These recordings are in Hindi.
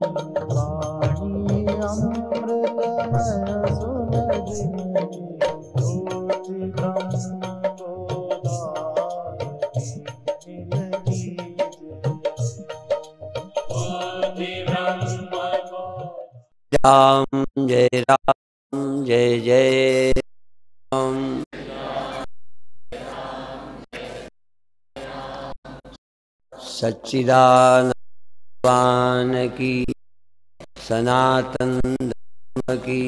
वाणी अमृतमय सुलभिनी ज्योति ब्रह्म बोधायिनी मिलगी राम जय जय राम। सच्चिदानंद भगवान की, सनातन धर्म की।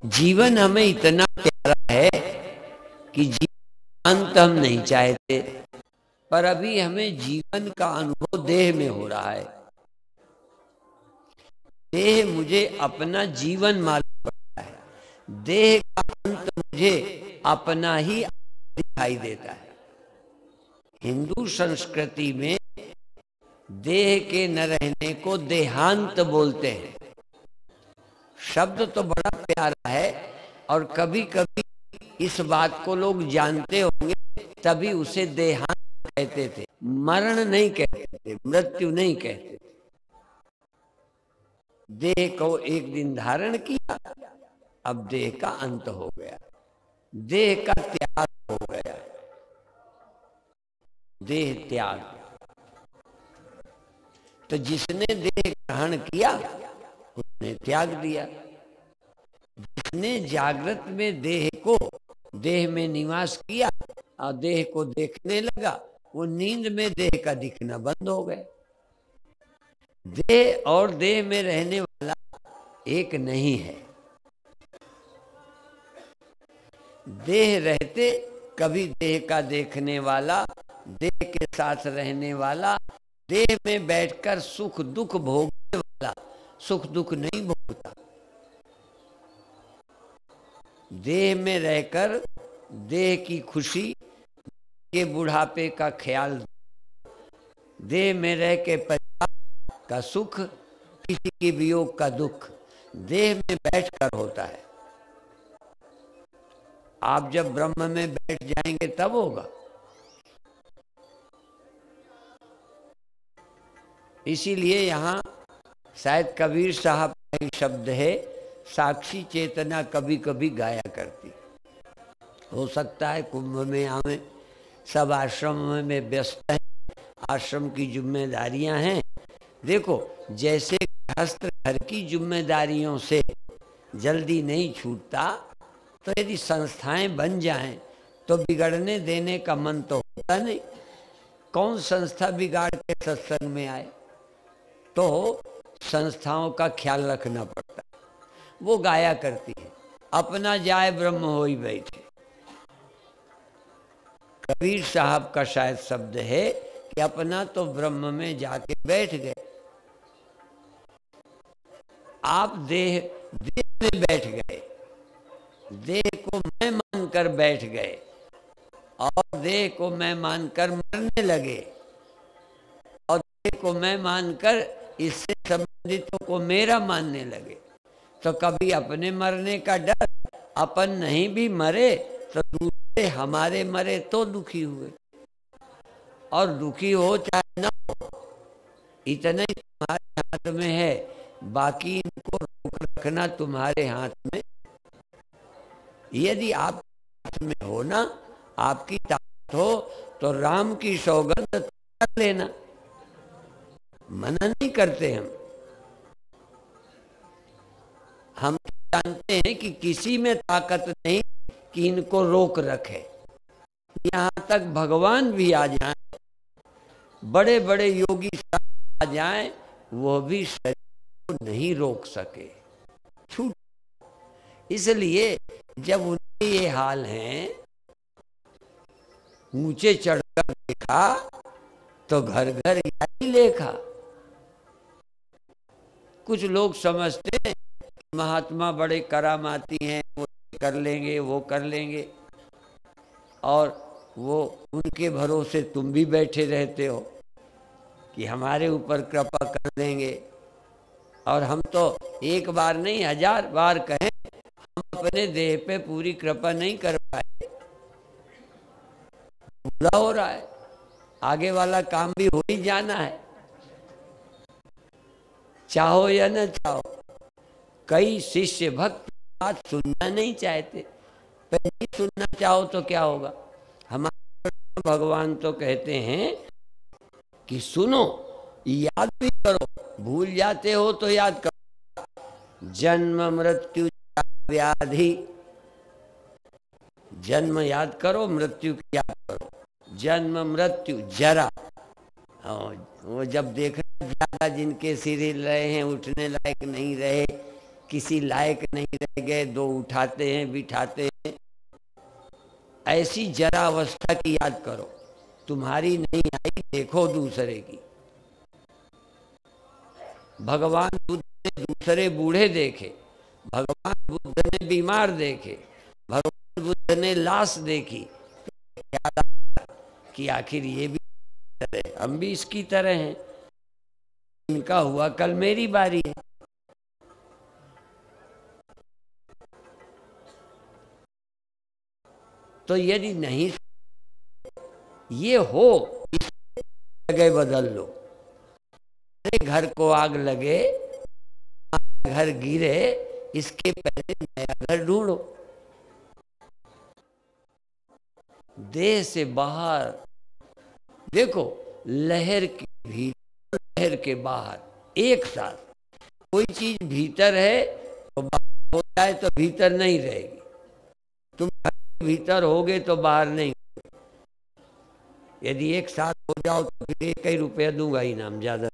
जीवन हमें इतना प्यारा है कि जीवन अंत हम नहीं चाहते, पर अभी हमें जीवन का अनुभव देह में हो रहा है। देह मुझे अपना जीवन मालूम पड़ता है, देह का अंत मुझे अपना ही दिखाई देता है। हिंदू संस्कृति में देह के न रहने को देहांत बोलते हैं। शब्द तो बड़ा प्यारा है और कभी कभी इस बात को लोग जानते होंगे, तभी उसे देहांत कहते थे। मरण नहीं कहते थे, मृत्यु नहीं कहते थे। देह को एक दिन धारण किया, अब देह का अंत हो गया, देह का त्याग हो गया, देह त्याग। तो जिसने देह ग्रहण किया उसने त्याग दिया। जिसने जागृत में देह में निवास किया और देह को देखने लगा, वो नींद में देह का दिखना बंद हो गया। देह और देह में रहने वाला एक नहीं है। देह रहते कभी देह का देखने वाला, देह के साथ रहने वाला, देह में बैठकर सुख दुख भोगने वाला सुख दुख नहीं भोगता। देह में रहकर देह की खुशी के बुढ़ापे का ख्याल, देह में रह के परिवार का सुख, किसी के वियोग का दुख देह में बैठकर होता है। आप जब ब्रह्म में बैठ जाएंगे तब होगा। इसीलिए यहाँ शायद कबीर साहब का एक शब्द है, साक्षी चेतना कभी कभी गाया करती। हो सकता है कुंभ में आवे, सब आश्रम में व्यस्त हैं, आश्रम की जिम्मेदारियां हैं। देखो, जैसे गृहस्थ घर की जिम्मेदारियों से जल्दी नहीं छूटता, तो यदि संस्थाएं बन जाएं तो बिगड़ने देने का मन तो होता नहीं। कौन संस्था बिगाड़ के सत्संग में आए? तो संस्थाओं का ख्याल रखना पड़ता है। वो गाया करती है, अपना जाए ब्रह्म होई बैठे। कबीर साहब का शायद शब्द है कि अपना तो ब्रह्म में जाके बैठ गए। आप देह में बैठ गए, देह को मैं मानकर बैठ गए और देह को मैं मानकर मरने लगे और देह को मैं मानकर इससे संबंधितों को मेरा मानने लगे। तो कभी अपने मरने का डर, अपन नहीं भी मरे तो दूसरे हमारे मरे तो दुखी हुए, और दुखी हो चाहे ना हो, इतना ही तुम्हारे हाथ में है, बाकी इनको रोक रखना तुम्हारे हाथ में। यदि आप हाथ में हो ना, आपकी ताकत हो, तो राम की सौगंध कर लेना। मना नहीं करते हम जानते हैं कि किसी में ताकत नहीं कि इनको रोक रखे। यहाँ तक भगवान भी आ जाएं, बड़े बड़े योगी आ जाएं, वो भी शरीर को नहीं रोक सके, छूट। इसलिए जब उनके ये हाल हैं, ऊंचे चढ़कर देखा तो घर घर यही लेखा। कुछ लोग समझते हैं महात्मा बड़े करामाती हैं, वो कर लेंगे वो कर लेंगे, और वो उनके भरोसे तुम भी बैठे रहते हो कि हमारे ऊपर कृपा कर देंगे। और हम तो एक बार नहीं 1000 बार कहें, हम अपने देह पे पूरी कृपा नहीं कर पाए। पूरा हो रहा है, आगे वाला काम भी हो ही जाना है। चाहो या न चाहो। कई शिष्य भक्त बात सुनना नहीं चाहते, पर नहीं सुनना चाहो तो क्या होगा। हमारे भगवान तो कहते हैं कि सुनो, याद भी करो, भूल जाते हो तो याद करो। जन्म मृत्यु व्याधि, जन्म याद करो, मृत्यु की याद करो। जन्म मृत्यु जरा, वो जब देख ज्यादा जिनके सिर हिल रहे हैं, उठने लायक नहीं रहे, किसी लायक नहीं रह गए, दो उठाते हैं बिठाते हैं, ऐसी जरा अवस्था की याद करो। तुम्हारी नहीं आई, देखो दूसरे की। भगवान बुद्ध ने दूसरे बूढ़े देखे, भगवान बुद्ध ने बीमार देखे, भगवान बुद्ध ने लाश देखी, ख्याल आया कि आखिर ये भी तरह, हम भी इसकी तरह हैं। इनका हुआ, कल मेरी बारी है। तो यदि नहीं ये हो, इस जगह बदल लो। घर को आग लगे, घर गिरे, इसके पहले नया घर ढूंढो। देह से बाहर देखो, लहर के भीतर लहर के बाहर एक साथ। कोई चीज भीतर है तो बाहर हो जाए तो भीतर नहीं रहेगी। तुम भीतर होगे तो बाहर नहीं। यदि एक साथ हो जाओ तो फिर 1 ही रुपया दूंगा इनाम, ज्यादा।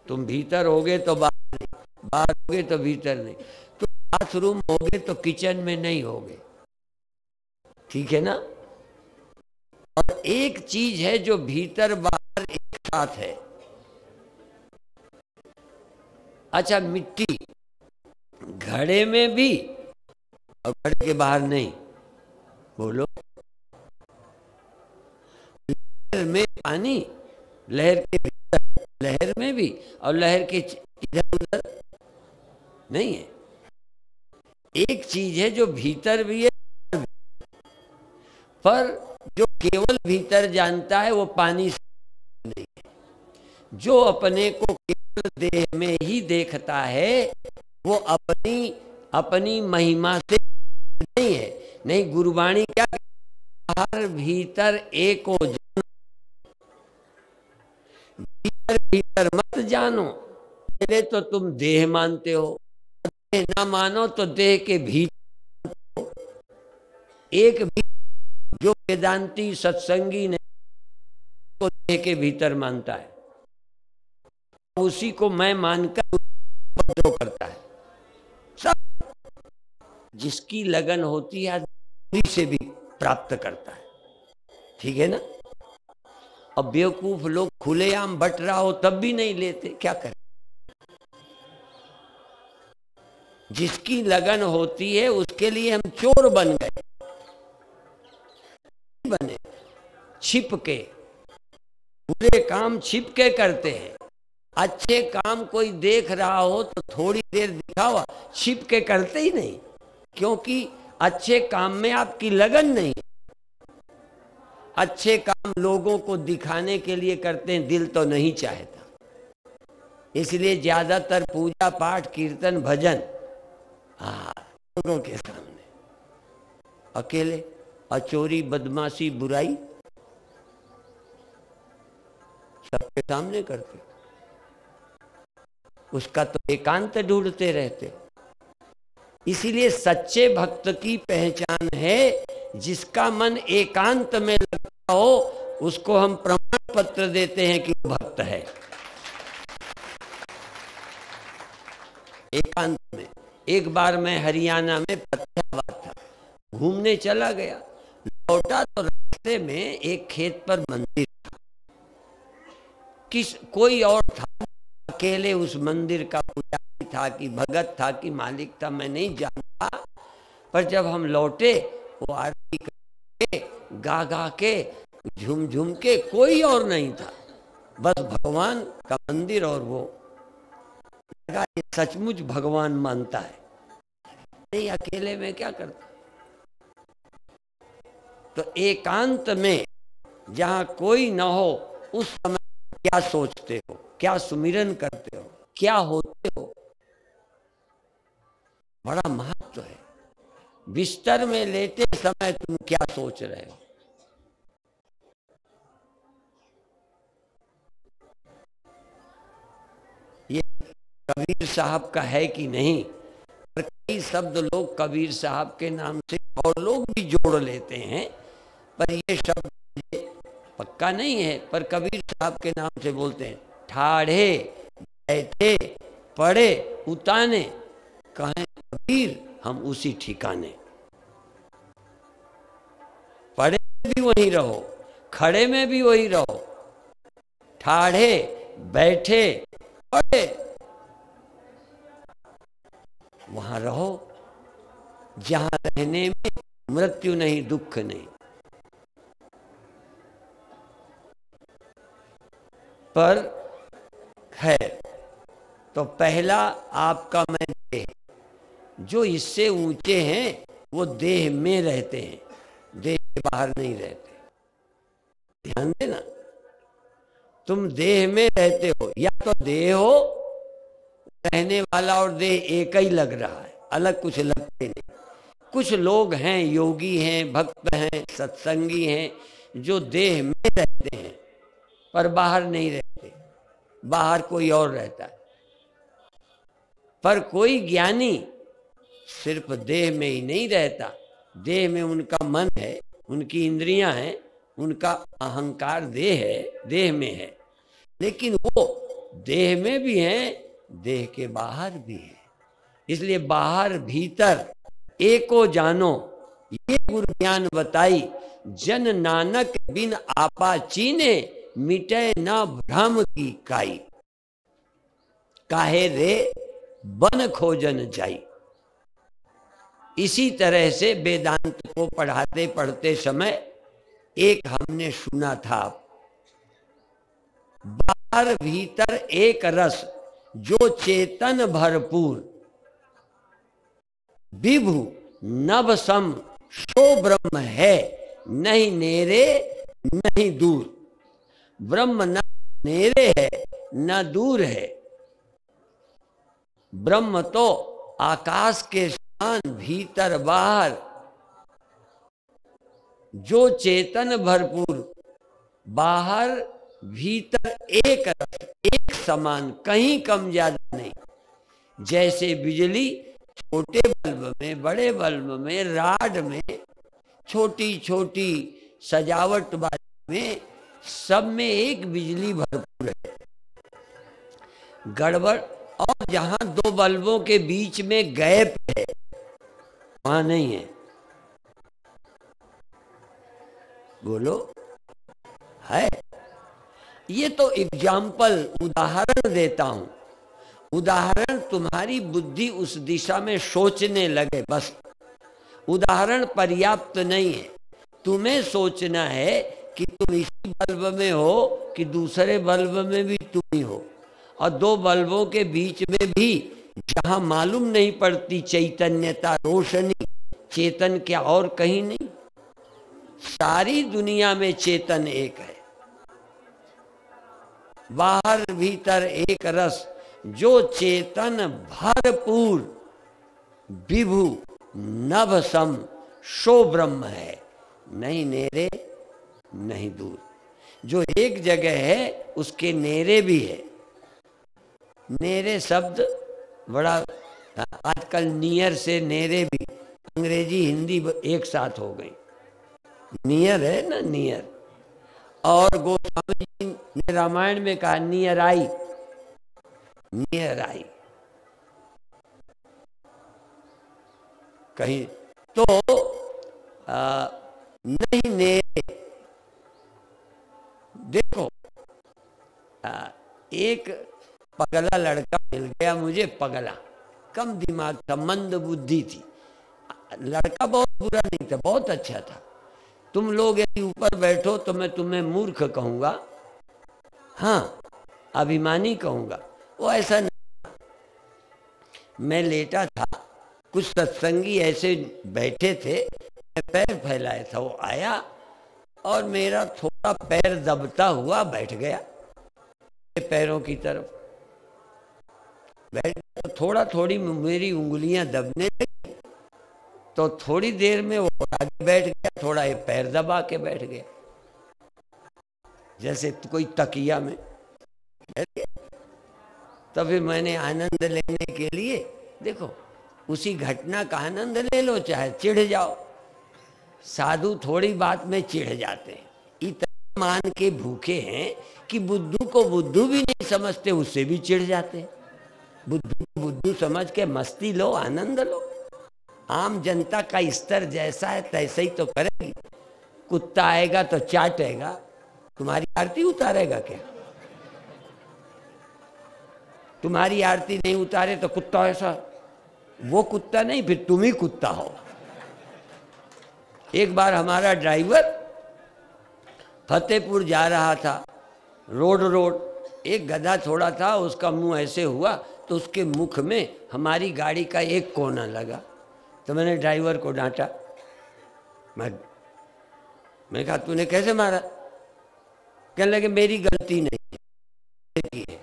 तुम भीतर होगे तो बाहर नहीं, बाहर होगे तो भीतर नहीं। तुम बाथरूम होगे तो किचन में नहीं होगे, ठीक है ना। और एक चीज है जो भीतर बाहर एक साथ है। अच्छा, मिट्टी घड़े में भी और घड़े के बाहर नहीं। बोलो, लहर में पानी, लहर के भीतर, लहर में भी और लहर के इधर उधर नहीं है। एक चीज है जो भीतर भी है, पर जो केवल भीतर जानता है वो पानी से नहीं है। जो अपने को केवल देह में ही देखता है वो अपनी महिमा से नहीं है। नहीं, गुरुवाणी क्या, बाहर भीतर एक हो जानो, भीतर भीतर मत जानो। पहले तो तुम देह मानते हो, देह ना मानो तो देह के भीतर एक भी। जो वेदांती सत्संगी नहीं को देह के भीतर मानता है, उसी को मैं मानकर उपद्रव करता है। सब जिसकी लगन होती है दूरी से भी प्राप्त करता है, ठीक है ना। अब बेवकूफ लोग खुलेआम बट रहा हो तब भी नहीं लेते, क्या करें। जिसकी लगन होती है उसके लिए हम चोर बन गए, बने छिप के। बुरे काम छिप के करते हैं, अच्छे काम कोई देख रहा हो तो थोड़ी देर दिखावा, छिप के करते ही नहीं, क्योंकि अच्छे काम में आपकी लगन नहीं। अच्छे काम लोगों को दिखाने के लिए करते हैं, दिल तो नहीं चाहता। इसलिए ज्यादातर पूजा पाठ कीर्तन भजन लोगों के सामने, अकेले। और चोरी बदमाशी बुराई सबके सामने करते, उसका तो एकांत ढूंढते रहते। इसीलिए सच्चे भक्त की पहचान है जिसका मन एकांत में लगता हो, उसको हम प्रमाण पत्र देते हैं कि वो भक्त है। एकांत में। एक बार मैं हरियाणा में फतेहाबाद था, घूमने चला गया, लौटा तो रास्ते में एक खेत पर मंदिर था। कोई और था, अकेले उस मंदिर का पुजारी था कि भगत था कि मालिक था, मैं नहीं जानता। पर जब हम लौटे, वो आरती करके गा गा के झूम झूम के, कोई और नहीं था, बस भगवान का मंदिर। और वो लगा ये सचमुच भगवान मानता है, नहीं अकेले में क्या करता। तो एकांत में जहां कोई न हो, उस समय क्या सोचते हो, क्या सुमिरन करते हो। क्या होते हो, बड़ा महत्व है। बिस्तर में लेटे समय तुम क्या सोच रहे हो। ये कबीर साहब का है कि नहीं, पर कई शब्द लोग कबीर साहब के नाम से और लोग भी जोड़ लेते हैं, पर ये शब्द मुझे पक्का नहीं है, पर कबीर साहब के नाम से बोलते हैं। ठाढ़े बैठे पड़े उताने, कहें कबीर हम उसी ठिकाने। पड़े में भी वहीं रहो, खड़े में भी वही रहो, ठाढ़े बैठे पड़े वहां रहो, जहां रहने में मृत्यु नहीं, दुख नहीं। पर खैर, तो पहला आपका मैं देह, जो इससे ऊंचे हैं वो देह में रहते हैं, देह के बाहर नहीं रहते। ध्यान देना, तुम देह में रहते हो, या तो देह हो, रहने वाला और देह एक ही लग रहा है, अलग कुछ लगते नहीं। कुछ लोग हैं, योगी हैं, भक्त हैं, सत्संगी हैं, जो देह में रहते हैं पर बाहर नहीं रहते, बाहर कोई और रहता है। पर कोई ज्ञानी सिर्फ देह में ही नहीं रहता, देह में उनका मन है, उनकी इंद्रियां हैं, उनका अहंकार देह है, देह में है, लेकिन वो देह में भी है, देह के बाहर भी है। इसलिए बाहर भीतर एको जानो, ये गुरु ज्ञान बताई, जन नानक बिन आपा चीने, मिटे ना भ्रम की काई, काहे रे बन खोजन जाई। इसी तरह से वेदांत को पढ़ाते पढ़ते समय एक हमने सुना था, बाहर भीतर एक रस, जो चेतन भरपूर, विभु नभ सम सो ब्रह्म है, नहीं नेरे नहीं दूर। ब्रह्म न नेरे है न दूर है, ब्रह्म तो आकाश के समान भीतर बाहर, जो चेतन भरपूर, बाहर भीतर एक रस, एक समान, कहीं कम ज्यादा नहीं। जैसे बिजली छोटे बल्ब में, बड़े बल्ब में, राड में, छोटी छोटी सजावट वाले में, सब में एक बिजली भरपूर है। गड़बड़, और जहां दो बल्बों के बीच में गैप है वहां नहीं है। बोलो, है? ये तो एग्जाम्पल, उदाहरण देता हूं, उदाहरण तुम्हारी बुद्धि उस दिशा में सोचने लगे, बस। उदाहरण पर्याप्त नहीं है, तुम्हें सोचना है कि तुम इसी बल्ब में हो कि दूसरे बल्ब में भी तुम ही हो, और दो बल्बों के बीच में भी जहां मालूम नहीं पड़ती चैतन्यता, रोशनी, चेतन क्या और कहीं नहीं। सारी दुनिया में चेतन एक है, बाहर भीतर एक रस, जो चेतन भरपूर, विभु नभ सम सो ब्रह्म है, नहीं नेरे नहीं दूर। जो एक जगह है उसके नेरे भी है। नेरे शब्द बड़ा, आजकल नियर से नेरे भी अंग्रेजी हिंदी एक साथ हो गई। नियर है ना, नियर। और गोस्वामी जी ने रामायण में कहा नियर आई, नियर आई। कहीं तो नहीं नेरे। देखो, एक पगला लड़का मिल गया मुझे, पगला, कम दिमाग था, मंद बुद्धि थी। लड़का बहुत बुरा नहीं था, बहुत अच्छा था। तुम लोग यदि ऊपर बैठो तो मैं तुम्हें मूर्ख कहूंगा, हाँ, अभिमानी कहूंगा। वो ऐसा नहीं। मैं लेटा था, कुछ सत्संगी ऐसे बैठे थे, मैं पैर फैलाया था, वो आया और मेरा थोड़ा पैर दबता हुआ बैठ गया पैरों की तरफ। बैठ गया तो थोड़ा थोड़ी मेरी उंगलियां दबने लगी, तो थोड़ी देर में वो आगे बैठ गया, थोड़ा ये पैर दबा के बैठ गया, जैसे कोई तकिया में बैठ गया। तो फिर मैंने आनंद लेने के लिए, देखो उसी घटना का आनंद ले लो, चाहे चिढ़ जाओ। साधु थोड़ी बात में चिढ़ जाते हैं, इतना मान के भूखे हैं कि बुद्धू को बुद्धू भी नहीं समझते, उससे भी चिढ़ जाते हैं। बुद्धू को बुद्धू समझ के मस्ती लो, आनंद लो। आम जनता का स्तर जैसा है तैसे ही तो करेगी। कुत्ता आएगा तो चाटेगा, तुम्हारी आरती उतारेगा क्या? तुम्हारी आरती नहीं उतारे तो कुत्ता ऐसा, वो कुत्ता नहीं, फिर तुम ही कुत्ता हो। एक बार हमारा ड्राइवर फतेहपुर जा रहा था, रोड एक गधा थोड़ा था, उसका मुंह ऐसे हुआ तो उसके मुख में हमारी गाड़ी का एक कोना लगा। तो मैंने ड्राइवर को डांटा, मैंने कहा तूने कैसे मारा? कहने लगे मेरी गलती नहीं है।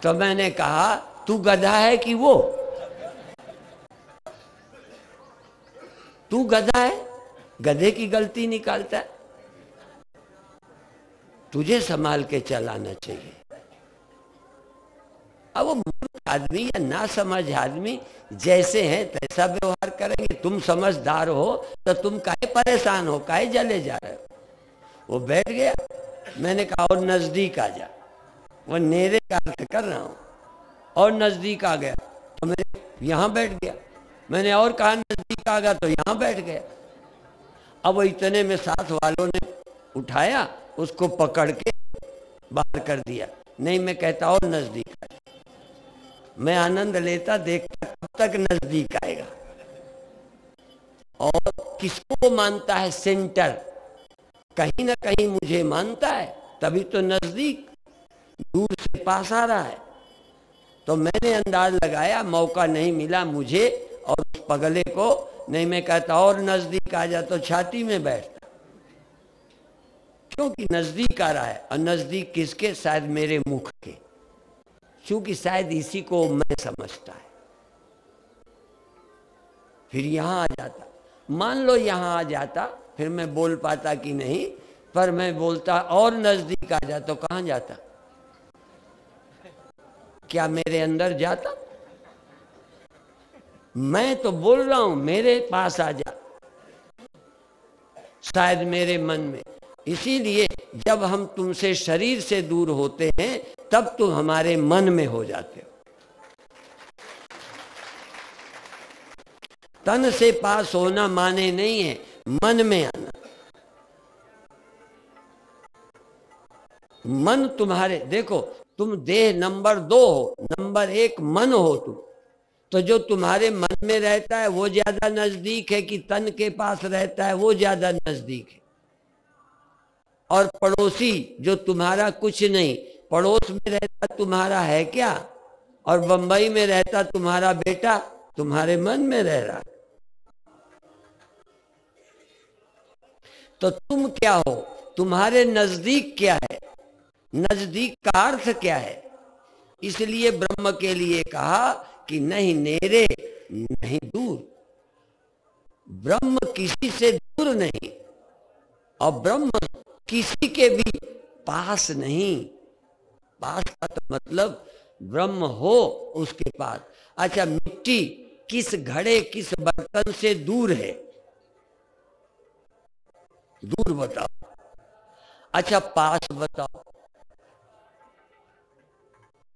तो मैंने कहा तू गधा है कि वो? तू गधा है, गधे की गलती निकालता है। तुझे संभाल के चलाना चाहिए। अब वो मूर्ख आदमी या ना समझ आदमी जैसे हैं तैसा व्यवहार करेंगे। तुम समझदार हो तो तुम काहे परेशान हो, काहे जले जा रहे हो? वो बैठ गया, मैंने कहा और नजदीक आ जा। वो नेरे का अर्थ कर रहा हूं, और नजदीक आ गया तो मैं यहां बैठ गया। मैंने और कहा नजदीक आ गया तो यहां बैठ गया। अब वो इतने में साथ वालों ने उठाया, उसको पकड़ के बाहर कर दिया। नहीं, मैं कहता और नजदीक आ जा। मैं आनंद लेता, देखता कब तक नजदीक आएगा। और किसको मानता है सेंटर? कहीं ना कहीं मुझे मानता है, तभी तो नजदीक, दूर से पास आ रहा है। तो मैंने अंदाज लगाया, मौका नहीं मिला मुझे और उस पगले को। नहीं, मैं कहता और नजदीक आ जा तो छाती में बैठता, क्योंकि नजदीक आ रहा है। और नजदीक किसके? शायद मेरे मुख के, क्योंकि शायद इसी को मैं समझता है। फिर यहां आ जाता, मान लो यहां आ जाता, फिर मैं बोल पाता कि नहीं, पर मैं बोलता और नजदीक आ जा तो कहां जाता? क्या मेरे अंदर जाता? मैं तो बोल रहा हूं मेरे पास आ जा, शायद मेरे मन में। इसीलिए जब हम तुमसे शरीर से दूर होते हैं तब तुम हमारे मन में हो जाते हो। तन से पास होना माने नहीं है मन में आना। मन तुम्हारे, देखो तुम देह नंबर 2 हो, नंबर 1 मन हो तुम। तो जो तुम्हारे मन में रहता है वो ज्यादा नजदीक है कि तन के पास रहता है वो ज्यादा नजदीक है? और पड़ोसी जो तुम्हारा कुछ नहीं, पड़ोस में रहता तुम्हारा है क्या? और बंबई में रहता तुम्हारा बेटा, तुम्हारे मन में रह रहा है। तो तुम क्या हो? तुम्हारे नजदीक क्या है? नजदीक का अर्थ क्या है? इसलिए ब्रह्म के लिए कहा कि नहीं नेरे नहीं दूर। ब्रह्म किसी से दूर नहीं, और ब्रह्म किसी के भी पास नहीं। पास का तो मतलब ब्रह्म हो उसके पास। अच्छा, मिट्टी किस घड़े किस बर्तन से दूर है? दूर बताओ। अच्छा, पास बताओ।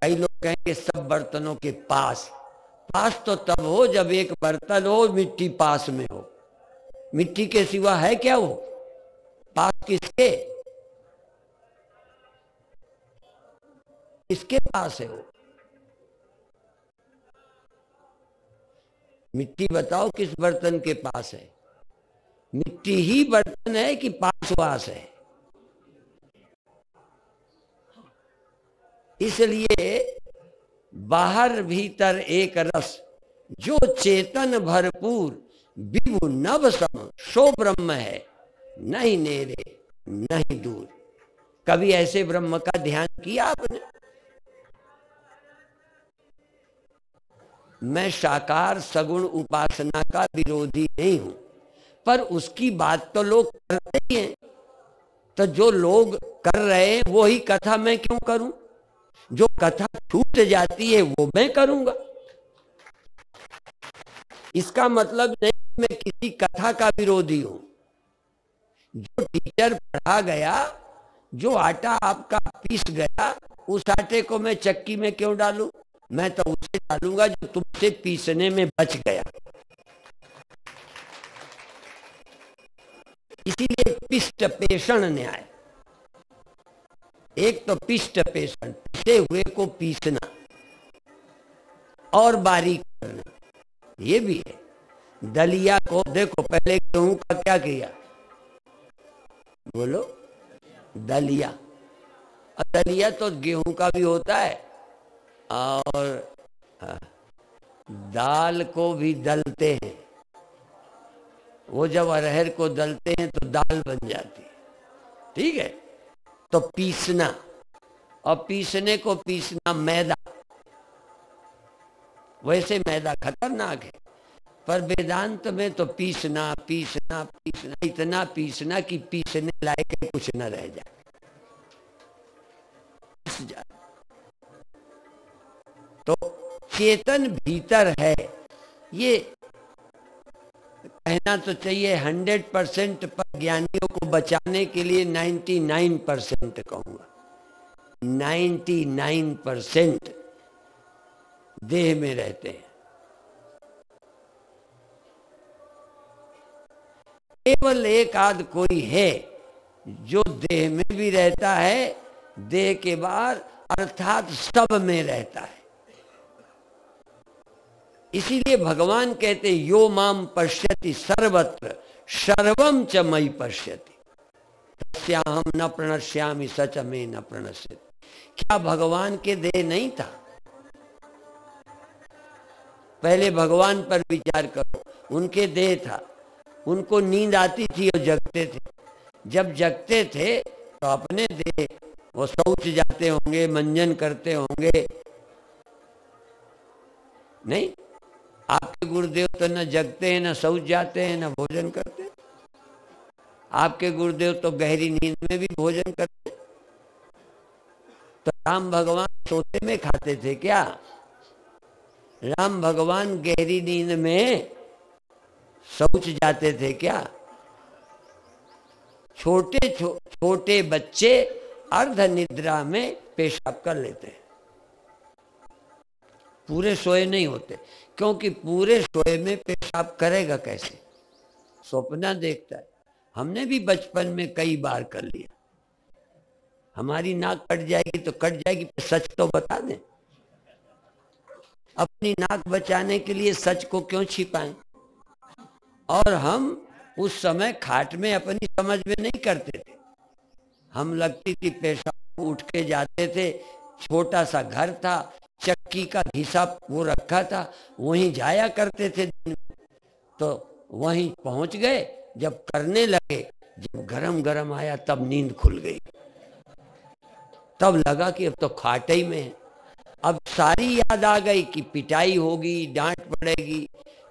कई लोग कहेंगे सब बर्तनों के पास। पास तो तब हो जब एक बर्तन हो, मिट्टी पास में हो। मिट्टी के सिवा है क्या वो? पास किसके? किसके पास है वो? मिट्टी बताओ किस बर्तन के पास है? मिट्टी ही बर्तन है कि पास वास है? इसलिए बाहर भीतर एक रस, जो चेतन भरपूर विभु नभ सम, सो ब्रह्म है नहीं नेरे नहीं दूर। कभी ऐसे ब्रह्म का ध्यान किया आपने? मैं साकार सगुण उपासना का विरोधी नहीं हूं, पर उसकी बात तो लोग करते ही हैं। तो जो लोग कर रहे हैं वो ही कथा मैं क्यों करूं? जो कथा छूट जाती है वो मैं करूंगा। इसका मतलब नहीं मैं किसी कथा का विरोधी हूं। जो टीचर पढ़ा गया, जो आटा आपका पीस गया, उस आटे को मैं चक्की में क्यों डालूं? मैं तो उसे डालूंगा जो तुमसे पीसने में बच गया। इसीलिए पिष्ट पेषण न्याय। एक तो पिष्ट पेषण, पिसे हुए को पीसना और बारीक करना, ये भी है। दलिया को देखो, पहले गेहूं का क्या किया? बोलो, दलिया। और दलिया तो गेहूं का भी होता है, और दाल को भी दलते हैं। वो जब अरहर को दलते हैं तो दाल बन जाती है, ठीक है। तो पीसना, और पीसने को पीसना मैदा। वैसे मैदा खतरनाक है, पर वेदांत में तो पीसना पीसना पीसना, इतना पीसना कि पीसने लायक कुछ न रह जाए। तो चेतन भीतर है, ये कहना तो चाहिए 100%, पर ज्ञानियों को बचाने के लिए 99% कहूंगा। 99% देह में रहते हैं। केवल एक आध कोई है जो देह में भी रहता है, देह के बाहर, अर्थात सब में रहता है। इसीलिए भगवान कहते यो माम पश्यति सर्वत्र सर्वम च मयि पश्यति तस्याहं न प्रणश्यामि सच में न प्रणश्यति। क्या भगवान के देह नहीं था? पहले भगवान पर विचार करो, उनके देह था, उनको नींद आती थी और जगते थे। जब जगते थे तो अपने देह वो शौच जाते होंगे, मंजन करते होंगे, नहीं? आपके गुरुदेव तो न जगते हैं, न शौच जाते हैं, न भोजन करते हैं। आपके गुरुदेव तो गहरी नींद में भी भोजन करते। तो राम भगवान सोते में खाते थे क्या? राम भगवान गहरी नींद में शौच जाते थे क्या? छोटे बच्चे अर्ध निद्रा में पेशाब कर लेते हैं, पूरे सोए नहीं होते, क्योंकि पूरे सोए में पेशाब करेगा कैसे? सपना देखता है। हमने भी बचपन में कई बार कर लिया। हमारी नाक कट जाएगी तो कट जाएगी, पर सच तो बता दें। अपनी नाक बचाने के लिए सच को क्यों छिपाएं? और हम उस समय खाट में अपनी समझ में नहीं करते थे। हम लगती थी पेशाब, उठ के जाते थे। छोटा सा घर था, चक्की का घिसा वो रखा था, वहीं जाया करते थे दिन में। तो वहीं पहुंच गए, जब करने लगे, जब गरम गरम आया तब नींद खुल गई। तब लगा कि अब तो खाटे में है। अब सारी याद आ गई कि पिटाई होगी, डांट पड़ेगी।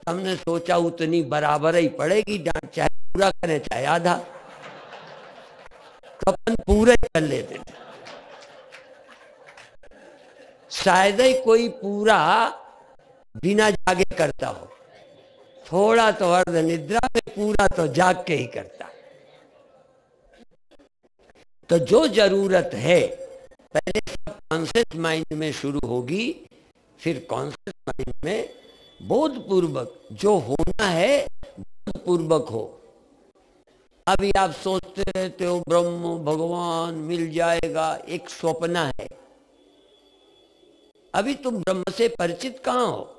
हमने सोचा उतनी बराबर ही पड़ेगी डांट, चाहे पूरा करें चाहे आधा। तो अपन पूरे कर लेते थे। शायद ही कोई पूरा बिना जागे करता हो, थोड़ा तो अर्ध निद्रा में, पूरा तो जाग के ही करता। तो जो जरूरत है पहले सब कॉन्शियस माइंड में शुरू होगी, फिर कॉन्शियस माइंड में बोधपूर्वक जो होना है बोधपूर्वक हो। अभी आप सोचते रहते हो ब्रह्म भगवान मिल जाएगा, एक स्वप्न है। अभी तुम ब्रह्म से परिचित कहां हो?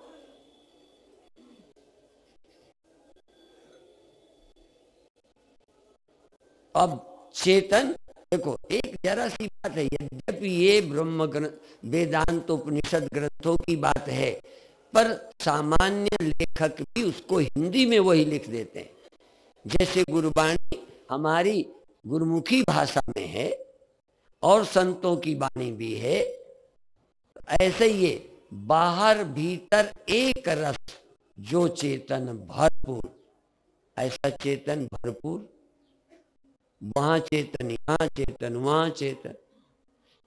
अब चेतन देखो, एक जरा सी बात है, यद्यपि ये ब्रह्म ग्रंथ वेदांत उपनिषद ग्रंथों की बात है, पर सामान्य लेखक भी उसको हिंदी में वही लिख देते हैं। जैसे गुरुवाणी हमारी गुरुमुखी भाषा में है और संतों की वाणी भी है, ऐसे ही ये बाहर भीतर एक रस जो चेतन भरपूर, ऐसा चेतन भरपूर, वहां चेतन, यहाँ चेतन, वहां चेतन,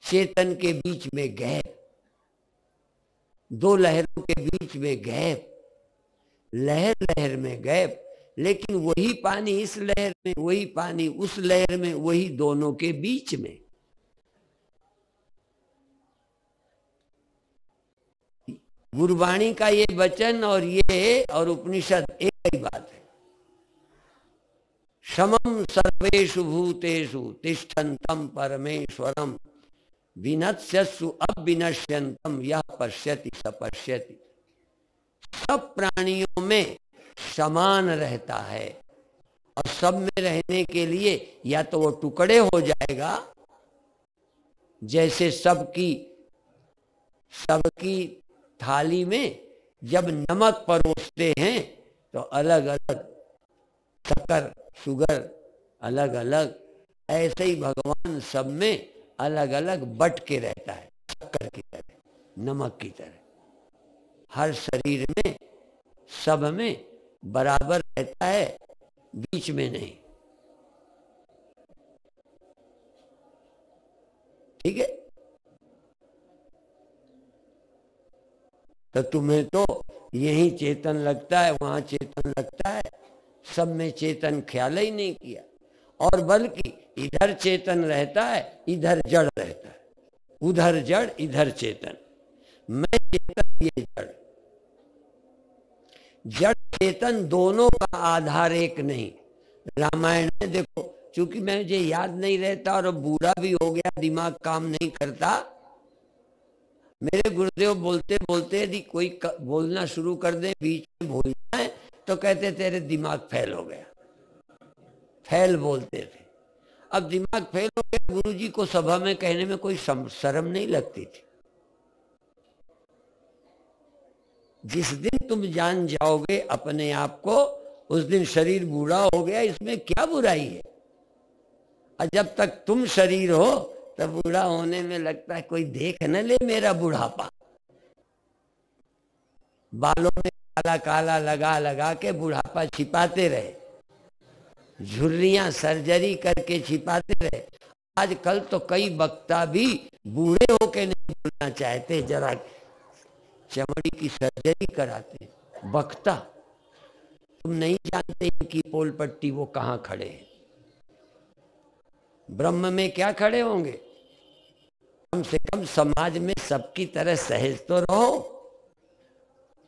चेतन के बीच में गैप, दो लहरों के बीच में गैप, लहर लहर में गैप, लेकिन वही पानी इस लहर में, वही पानी उस लहर में, वही दोनों के बीच में। गुरबाणी का ये वचन और ये और उपनिषद एक ही बात है। समम सर्वेषु भूतेषु तिष्ठन्तं परमेश्वरम विनश्यत्सु अविनश्यन्तं यः पश्यति स पश्यति। सब प्राणियों में समान रहता है और सब में रहने के लिए या तो वो टुकड़े हो जाएगा, जैसे सबकी थाली में जब नमक परोसते हैं तो अलग अलग शक्कर शुगर अलग अलग, ऐसे ही भगवान सब में अलग अलग बट के रहता है, शक्कर की तरह, नमक की तरह। हर शरीर में सब में बराबर रहता है, बीच में नहीं। ठीक है, तो तुम्हें तो यही चेतन लगता है, वहां चेतन लगता है, सब में चेतन ख्याल ही नहीं किया। और बल्कि इधर चेतन रहता है, इधर जड़ रहता है, उधर जड़ इधर चेतन, मैं चेतन ये जड़। जड़ चेतन दोनों का आधार एक नहीं। रामायण में देखो, चूंकि मुझे याद नहीं रहता और बूढ़ा भी हो गया, दिमाग काम नहीं करता, मेरे गुरुदेव बोलते बोलते यदि कोई बोलना शुरू कर दे, बीच में भूलना है तो कहते तेरे दिमाग फेल हो गया। फेल बोलते थे। अब दिमाग फेल हो गया, गुरुजी को सभा में कहने में कोई शर्म नहीं लगती थी। जिस दिन तुम जान जाओगे अपने आप को, उस दिन शरीर बूढ़ा हो गया, इसमें क्या बुराई है। और जब तक तुम शरीर हो तब बूढ़ा होने में लगता है कोई देख न ले मेरा बुढ़ापा। बालों में काला काला लगा लगा के बुढ़ापा छिपाते रहे, झुर्रियां सर्जरी करके छिपाते रहे। आजकल तो कई वक्ता भी बूढ़े होके नहीं बोलना चाहते, जरा चमड़ी की सर्जरी कराते। वक्ता, तुम नहीं जानते इनकी पोल पट्टी वो कहां खड़े हैं। ब्रह्म में क्या खड़े होंगे? कम से कम समाज में सबकी तरह सहज तो रहो।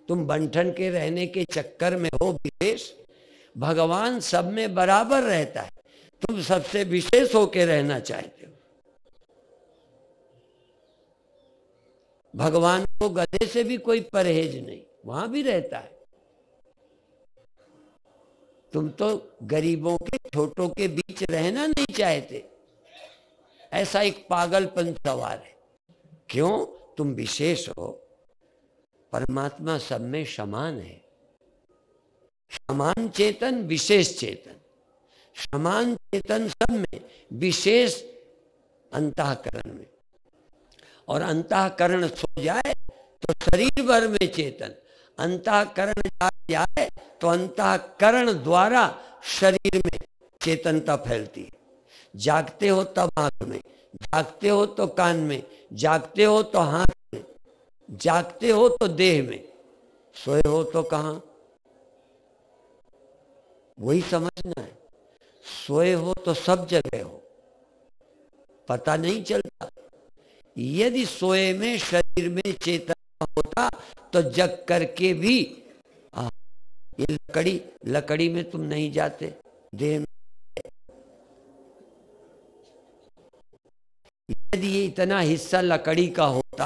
तुम बंठन के रहने के चक्कर में हो विशेष। भगवान सब में बराबर रहता है, तुम सबसे विशेष होके रहना चाहते हो। भगवान को गधे से भी कोई परहेज नहीं, वहां भी रहता है। तुम तो गरीबों के छोटों के बीच रहना नहीं चाहते, ऐसा एक पागलपन सवार है। क्यों? तुम विशेष हो, परमात्मा सब में समान है। समान चेतन विशेष चेतन, समान चेतन सब में, विशेष अंतःकरण में। और अंतःकरण सो जाए तो शरीर भर में चेतन, अंतःकरण जाग जाए तो अंतःकरण द्वारा शरीर में चेतनता फैलती है। जागते हो तब आंख में, जागते हो तो कान में, जागते हो तो हाथ में, जागते हो तो देह में, सोए हो तो कहां? वही समझना है। सोए हो तो सब जगह हो, पता नहीं चलता। यदि सोए में शरीर में चेतना होता तो जग करके भी ये लकड़ी में तुम नहीं जाते, देह में। यदि ये इतना हिस्सा लकड़ी का होता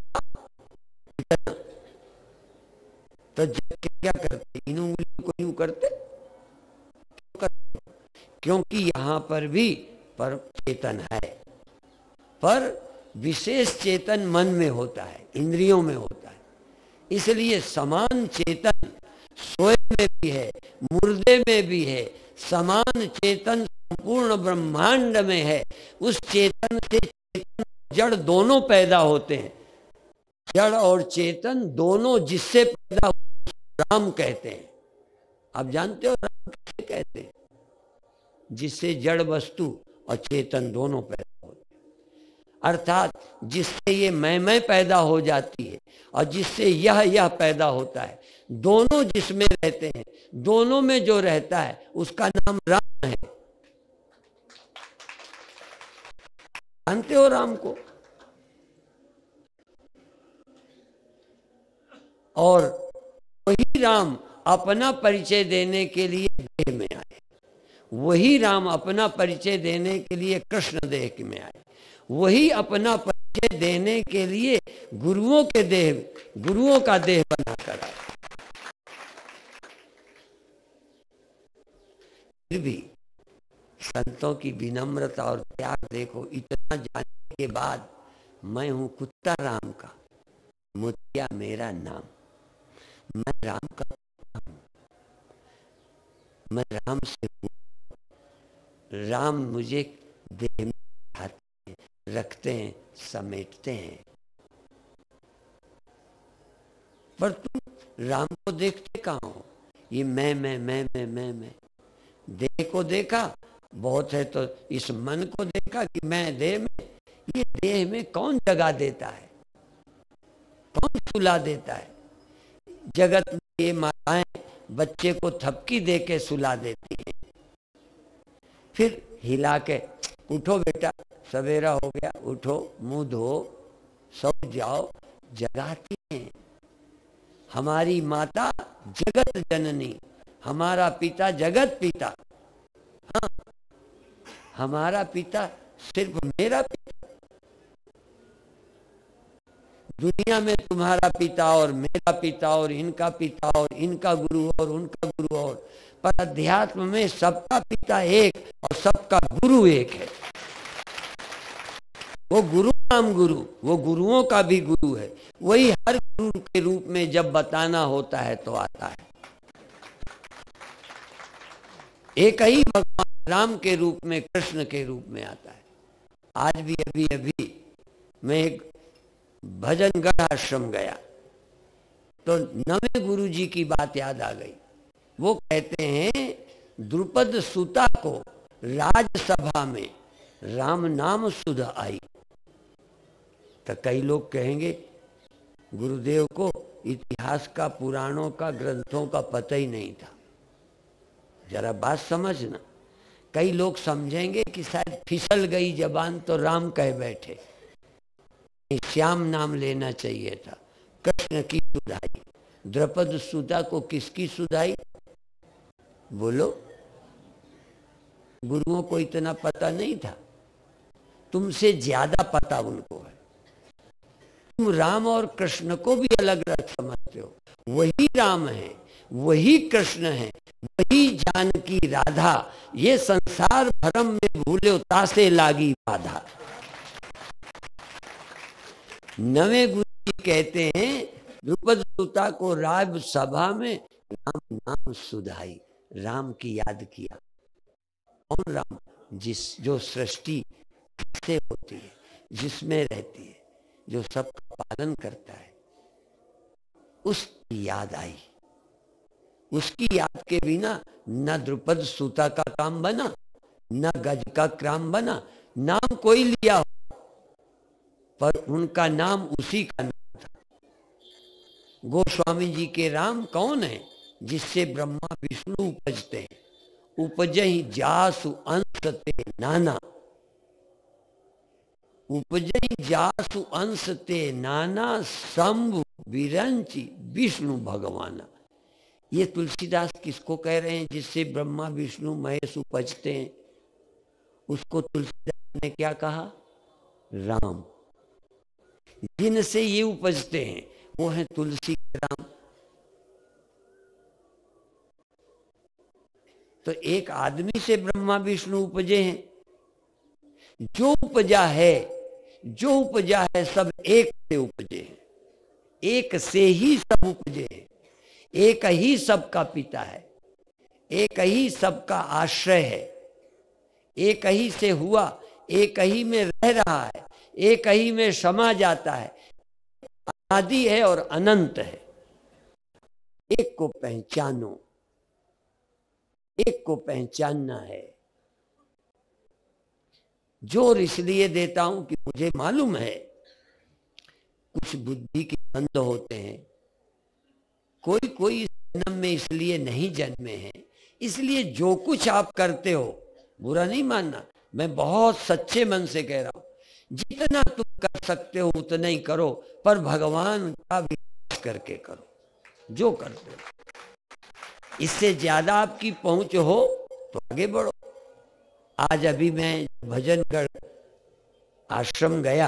तो जग के क्या करते? इन उंगलियों को यूं करते? क्योंकि यहां पर भी पर चेतन है, पर विशेष चेतन मन में होता है, इंद्रियों में होता है। इसलिए समान चेतन सोए में भी है, मुर्दे में भी है, समान चेतन संपूर्ण ब्रह्मांड में है। उस चेतन से चेतन जड़ दोनों पैदा होते हैं। जड़ और चेतन दोनों जिससे पैदा हुए राम कहते हैं। आप जानते हो राम किसे कहते हैं? जिससे जड़ वस्तु और चेतन दोनों पैदा होते हैं, अर्थात जिससे ये मैं पैदा हो जाती है और जिससे यह पैदा होता है, दोनों जिसमें रहते हैं, दोनों में जो रहता है उसका नाम राम है। जानते हो राम को? और वही राम अपना परिचय देने के लिए देह में आए, वही राम अपना परिचय देने के लिए कृष्ण देह में आए, वही अपना परिचय देने के लिए गुरुओं का देह बनाकर आए। फिर भी संतों की विनम्रता और त्याग देखो। इतना जानने के बाद, मैं हूं कुत्ता राम का, मोतिया मेरा नाम, मैं राम का हूं, मैं राम से हूं, राम मुझे देह में उठाते हैं, रखते हैं, समेटते हैं। पर तुम राम को देखते कहाँ हो? ये मैं देह को देखा बहुत है, तो इस मन को देखा कि मैं देह में। ये देह में कौन जगा देता है, कौन सुला देता है? जगत में ये माताएं बच्चे को थपकी दे के सुला देती हैं, फिर हिला के उठो बेटा सवेरा हो गया, उठो मुंह धो सो जाओ, जगाती हैं। हमारी माता जगत जननी, हमारा पिता जगत पिता। हाँ, हमारा पिता सिर्फ मेरा पिता। दुनिया में तुम्हारा पिता और मेरा पिता और इनका पिता और इनका गुरु और उनका गुरु और, पर अध्यात्म में सबका पिता एक और सबका गुरु एक है। वो गुरु नाम गुरु, वो गुरुओं का भी गुरु है। वही हर गुरु के रूप में जब बताना होता है तो आता है। एक ही भगवान राम के रूप में, कृष्ण के रूप में आता है। आज भी अभी मैं एक भजनगढ़ आश्रम गया तो नवे गुरु जी की बात याद आ गई। वो कहते हैं द्रुपद सुता को राजसभा में राम नाम सुध आई। तो कई लोग कहेंगे गुरुदेव को इतिहास का, पुराणों का, ग्रंथों का पता ही नहीं था। जरा बात समझना। कई लोग समझेंगे कि शायद फिसल गई जबान तो राम कह बैठे, श्याम नाम लेना चाहिए था। कृष्ण की सुधाई, द्रुपद सुधा को किसकी सुधाई? बोलो, गुरुओं को इतना पता नहीं था? तुमसे ज्यादा पता उनको है। तुम राम और कृष्ण को भी अलग अलग समझते हो। वही राम है, वही कृष्ण है, वही जानकी राधा। ये संसार भरम में भूले तासे लागी बाधा। नवे गुरु जी कहते हैं द्रुपद सुता को राज सभा में राम नाम सुधाई, राम की याद किया। कौन राम? जो सृष्टि से होती है, जिसमें रहती है, जो सबका पालन करता है, उसकी याद आई। उसकी याद के बिना न द्रुपद सुता का काम बना, न गज का काम बना। नाम कोई लिया हो, पर उनका नाम उसी का नाम था। गोस्वामी जी के राम कौन है? जिससे ब्रह्मा विष्णु उपजते हैं। उपजहि जासु अंश ते नाना, उपजहि जासु अंश ते नाना, शंभु विरंचि विष्णु भगवाना। ये तुलसीदास किसको कह रहे हैं? जिससे ब्रह्मा विष्णु महेश उपजते हैं, उसको तुलसीदास ने क्या कहा? राम। जिनसे ये उपजते हैं वो है तुलसी के राम। तो एक आदमी से ब्रह्मा विष्णु उपजे हैं। जो उपजा है सब एक से उपजे हैं, एक से ही सब उपजे हैं। एक ही सबका पिता है, एक ही सबका आश्रय है, एक ही से हुआ, एक ही में रह रहा है, एक ही में समा जाता है। अनादि है और अनंत है। एक को पहचानो, एक को पहचानना है। जोर इसलिए देता हूं कि मुझे मालूम है कुछ बुद्धि के बंद होते हैं, कोई कोई जन्म में इसलिए नहीं जन्मे हैं। इसलिए जो कुछ आप करते हो बुरा नहीं मानना, मैं बहुत सच्चे मन से कह रहा हूं, जितना तुम कर सकते हो उतना ही करो, पर भगवान का विश्वास करके करो जो करते हो। इससे ज्यादा आपकी पहुंच हो तो आगे बढ़ो। आज अभी मैं भजनगढ़ आश्रम गया,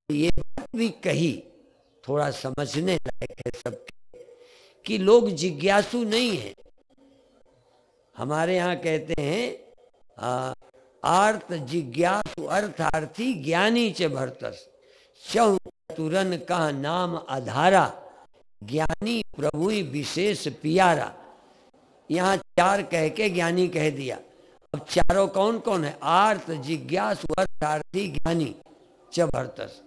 ये बात भी कही, थोड़ा समझने लायक है सबके, कि लोग जिज्ञासु नहीं है। हमारे यहाँ कहते हैं आर्त जिज्ञासु अर्थार्थी ज्ञानी च भरतस, चहु तुरन का नाम आधारा, ज्ञानी प्रभु विशेष पियारा। यहाँ चार कह के ज्ञानी कह दिया। अब चारों कौन कौन है? आर्त जिज्ञासु अर्थार्थी ज्ञानी च भरतस।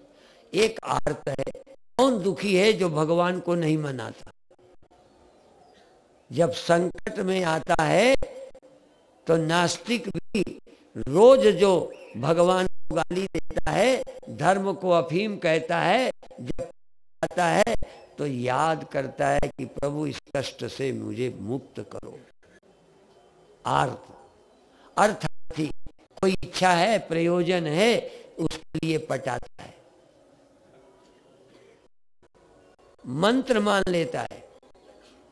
एक आर्त है, कौन दुखी है जो भगवान को नहीं मनाता? जब संकट में आता है तो नास्तिक भी रोज जो भगवान को गाली देता है, धर्म को अफीम कहता है, जब आता है तो याद करता है कि प्रभु इस कष्ट से मुझे मुक्त करो। आर्त अर्थार्थी, कोई इच्छा है, प्रयोजन है, उसके लिए पटाता है, मंत्र मान लेता है,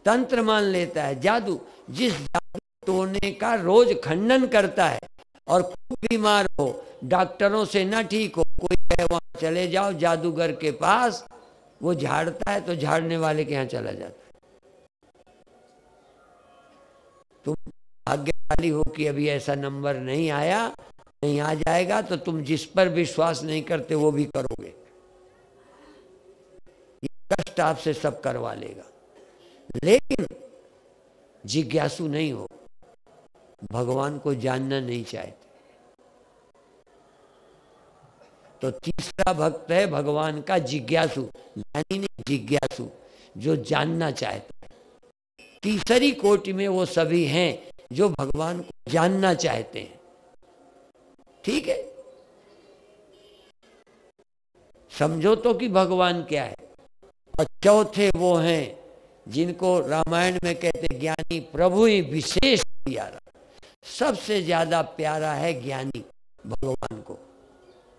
तंत्र मान लेता है, जादू। जिस जादू टोने का रोज खंडन करता है और खूब बीमार हो, डॉक्टरों से ना ठीक हो, कोई कहे वहां चले जाओ जादूगर के पास, वो झाड़ता है तो झाड़ने वाले के यहाँ चला जाता है। तुम भाग्यशाली हो कि अभी ऐसा नंबर नहीं आया, नहीं आ जाएगा तो तुम जिस पर विश्वास नहीं करते वो भी करोगे। ये कष्ट आपसे सब करवा लेगा। लेकिन जिज्ञासु नहीं हो, भगवान को जानना नहीं चाहते, तो तीसरा भक्त है भगवान का जिज्ञासु, ज्ञानी नहीं जिज्ञासु, जो जानना चाहता है। तीसरी कोटि में वो सभी हैं जो भगवान को जानना चाहते हैं। ठीक है, समझो तो कि भगवान क्या है। और चौथे वो हैं जिनको रामायण में कहते ज्ञानी प्रभु ही विशेष प्यारा। सबसे ज्यादा प्यारा है ज्ञानी भगवान को।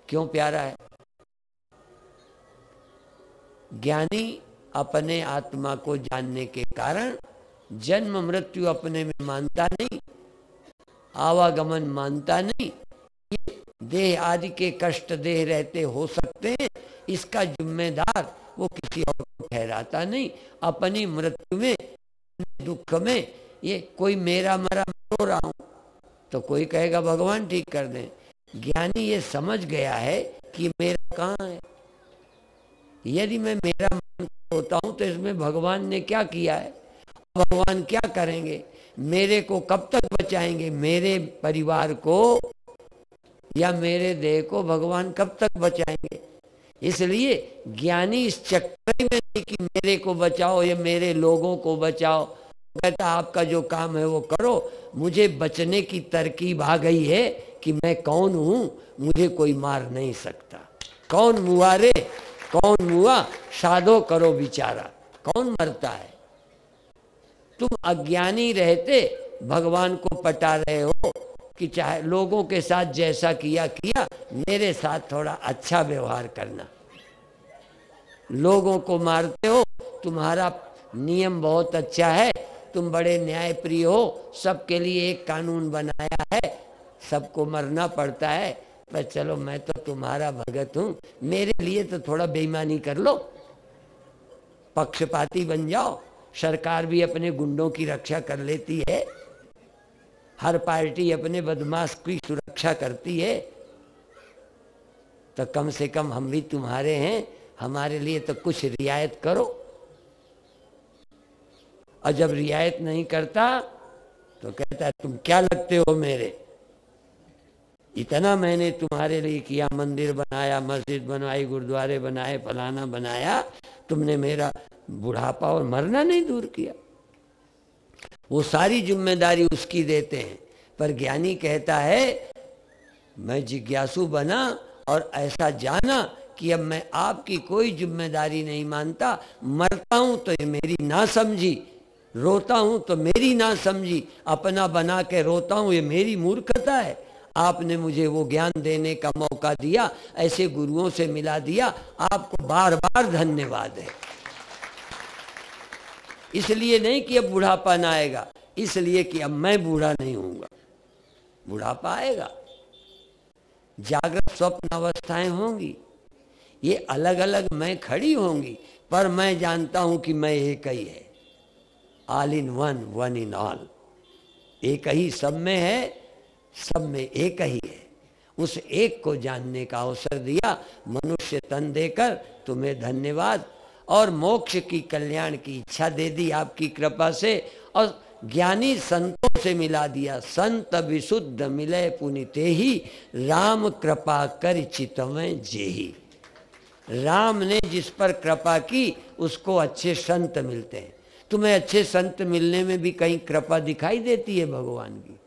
क्यों प्यारा है? ज्ञानी अपने आत्मा को जानने के कारण जन्म मृत्यु अपने में मानता नहीं, आवागमन मानता नहीं, देह आदि के कष्ट देह रहते हो सकते हैं, इसका जिम्मेदार वो किसी और को ठहराता नहीं। अपनी मृत्यु में, दुख में, ये कोई मेरा मरा रो रहा हूं तो कोई कहेगा भगवान ठीक कर दें। ज्ञानी ये समझ गया है कि मेरा कहाँ है। यदि मैं मेरा मन होता हूं तो इसमें भगवान ने क्या किया है, भगवान क्या करेंगे, मेरे को कब तक बचाएंगे, मेरे परिवार को या मेरे देह को भगवान कब तक बचाएंगे। इसलिए ज्ञानी इस चक्कर में नहीं कि मेरे को बचाओ या मेरे लोगों को बचाओ, कहता आपका जो काम है वो करो, मुझे बचने की तरकीब आ गई है कि मैं कौन हूं, मुझे कोई मार नहीं सकता। कौन मुआ रे, कौन मुआ, साधो करो विचारा, कौन मरता है। तुम अज्ञानी रहते भगवान को पटा रहे हो कि चाहे लोगों के साथ जैसा किया किया, मेरे साथ थोड़ा अच्छा व्यवहार करना। लोगों को मारते हो, तुम्हारा नियम बहुत अच्छा है, तुम बड़े न्यायप्रिय हो, सबके लिए एक कानून बनाया है, सबको मरना पड़ता है, पर चलो मैं तो तुम्हारा भगत हूं, मेरे लिए तो थोड़ा बेईमानी कर लो, पक्षपाती बन जाओ। सरकार भी अपने गुंडों की रक्षा कर लेती है, हर पार्टी अपने बदमाश की सुरक्षा करती है, तो कम से कम हम भी तुम्हारे हैं, हमारे लिए तो कुछ रियायत करो। और जब रियायत नहीं करता तो कहता है तुम क्या लगते हो मेरे, इतना मैंने तुम्हारे लिए किया, मंदिर बनाया, मस्जिद बनवाई, गुरुद्वारे बनाए, फलाना बनाया, तुमने मेरा बुढ़ापा और मरना नहीं दूर किया। वो सारी जिम्मेदारी उसकी देते हैं, पर ज्ञानी कहता है मैं जिज्ञासु बना और ऐसा जाना कि अब मैं आपकी कोई जिम्मेदारी नहीं मानता। मरता हूं तो ये मेरी ना समझी, रोता हूं तो मेरी ना समझी, अपना बना के रोता हूं ये मेरी मूर्खता है। आपने मुझे वो ज्ञान देने का मौका दिया, ऐसे गुरुओं से मिला दिया, आपको बार बार धन्यवाद है। इसलिए नहीं कि अब बुढ़ापा ना आएगा, इसलिए कि अब मैं बूढ़ा नहीं होऊंगा। बुढ़ापा आएगा, जागृत स्वप्न अवस्थाएं होंगी, ये अलग अलग मैं खड़ी होंगी, पर मैं जानता हूं कि मैं एक ही है। All in one, one in all, एक ही सब में है, सब में एक ही है। उस एक को जानने का अवसर दिया, मनुष्य तन देकर तुम्हें धन्यवाद। और मोक्ष की कल्याण की इच्छा दे दी आपकी कृपा से, और ज्ञानी संतों से मिला दिया। संत विशुद्ध मिले पुनिते ही, राम कृपा कर चितवें जेही। राम ने जिस पर कृपा की उसको अच्छे संत मिलते हैं। तुम्हें अच्छे संत मिलने में भी कहीं कृपा दिखाई देती है भगवान की?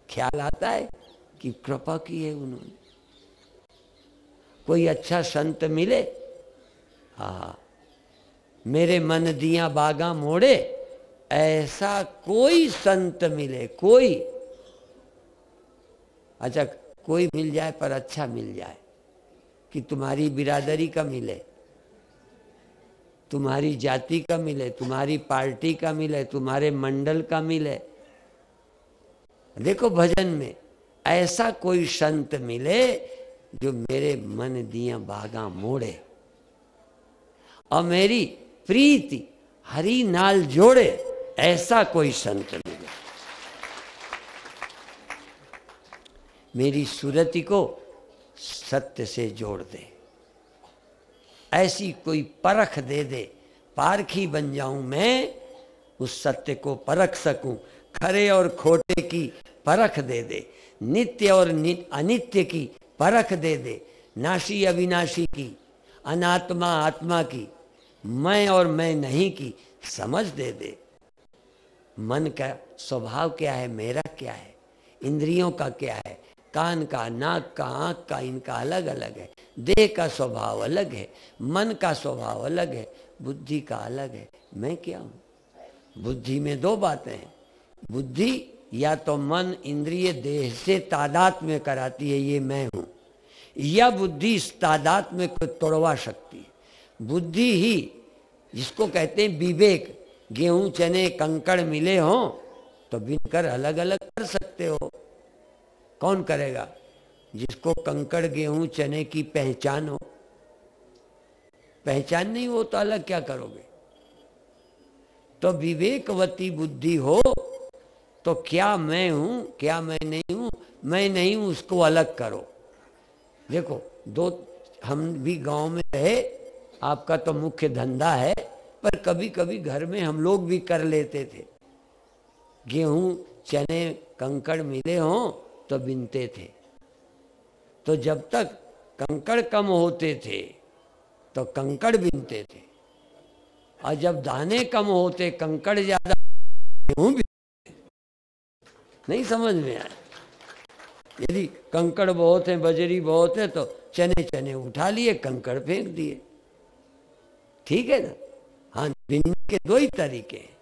ख्याल आता है कि कृपा की है उन्होंने? कोई अच्छा संत मिले, हाँ, मेरे मन दिया बागा मोड़े, ऐसा कोई संत मिले, कोई, अच्छा कोई मिल जाए पर अच्छा मिल जाए, कि तुम्हारी बिरादरी का मिले, तुम्हारी जाति का मिले, तुम्हारी पार्टी का मिले, तुम्हारे मंडल का मिले। देखो भजन में ऐसा कोई संत मिले जो मेरे मन दिया बागा मोड़े और मेरी प्रीति हरि नाल जोड़े, ऐसा कोई संत मिले। मेरी सुरति को सत्य से जोड़ दे, ऐसी कोई परख दे दे, पारखी बन जाऊं मैं, उस सत्य को परख सकूं। खरे और खोटे की परख दे दे, नित्य और अनित्य की परख दे दे, नाशी अविनाशी की, अनात्मा आत्मा की, मैं और मैं नहीं की समझ दे दे। मन का स्वभाव क्या है, मेरा क्या है, इंद्रियों का क्या है, कान का, नाक का, आंख का, इनका अलग अलग है। देह का स्वभाव अलग है, मन का स्वभाव अलग है, बुद्धि का अलग है। मैं क्या हूं? बुद्धि में दो बातें हैं। बुद्धि या तो मन इंद्रिय देह से तादात्म्य कराती है, ये मैं हूं, या बुद्धि इस तादात्म्य को तोड़वा सकती है। बुद्धि ही जिसको कहते हैं विवेक। गेहूं चने कंकड़ मिले हों तो बिनकर अलग अलग कर सकते हो। कौन करेगा? जिसको कंकड़ गेहूं चने की पहचान हो। पहचान नहीं हो तो अलग क्या करोगे? तो विवेकवती बुद्धि हो तो क्या मैं हूं, क्या मैं नहीं हूं, मैं नहीं हूं उसको अलग करो। देखो दो, हम भी गांव में रहे, आपका तो मुख्य धंधा है, पर कभी कभी घर में हम लोग भी कर लेते थे। गेहूं चने कंकड़ मिले हों तो बिनते थे। तो जब तक कंकड़ कम होते थे तो कंकड़ बिनते थे, और जब दाने कम होते कंकड़ ज्यादा, गेहूं भी नहीं समझ में आया। यदि कंकड़ बहुत है, बजरी बहुत है, तो चने चने उठा लिए, कंकड़ फेंक दिए। ठीक है ना? हाँ, बिनने के दो ही तरीके हैं।